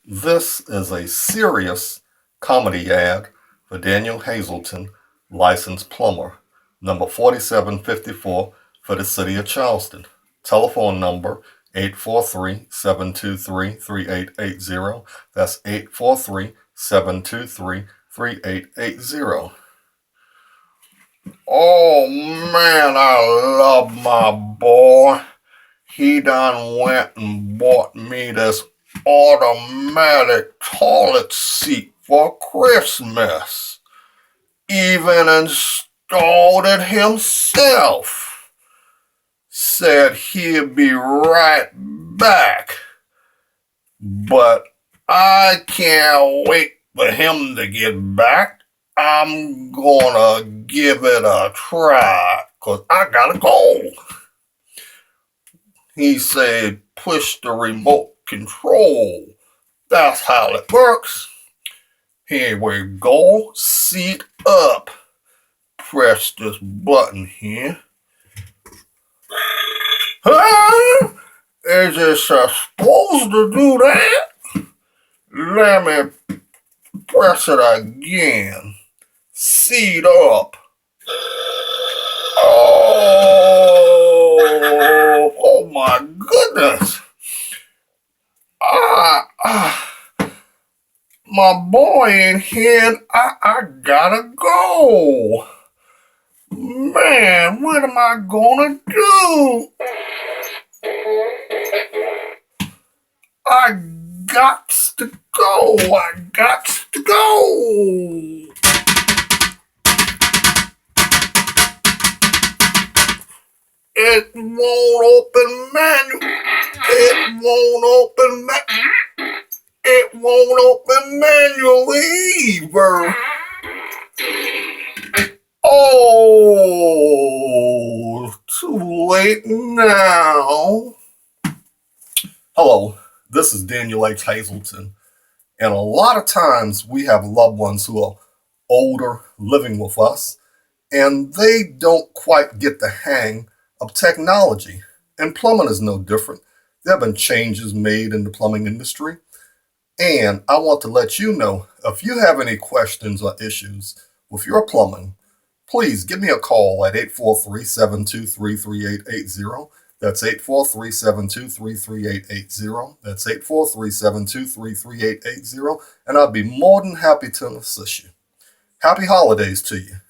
This is a serious comedy ad for Daniel Hazelton, licensed plumber, number 4754 for the city of Charleston. Telephone number 843-723-3880. That's 843-723-3880. Oh man, I love my boy. He done went and bought me this automatic toilet seat for Christmas. Even installed it himself. Said he'd be right back. But I can't wait for him to get back. I'm gonna give it a try, 'cause I gotta go. He said, push the remote control. That's how it works. Here we go. Seat up. Press this button here. Huh? Is it supposed to do that? Let me press it again. Seat up. Oh my goodness. My boy in here, I gotta go. Man, what am I gonna do? I got to go. I got to go. It won't open manual. It won't open It won't open manually either. Oh, too late now. Hello, this is Daniel H. Hazelton. And a lot of times we have loved ones who are older living with us, and they don't quite get the hang of technology. And plumbing is no different. There have been changes made in the plumbing industry. And I want to let you know, if you have any questions or issues with your plumbing, please give me a call at 843-723-3880. That's 843-723-3880. That's 843-723-3880. And I'd be more than happy to assist you. Happy holidays to you.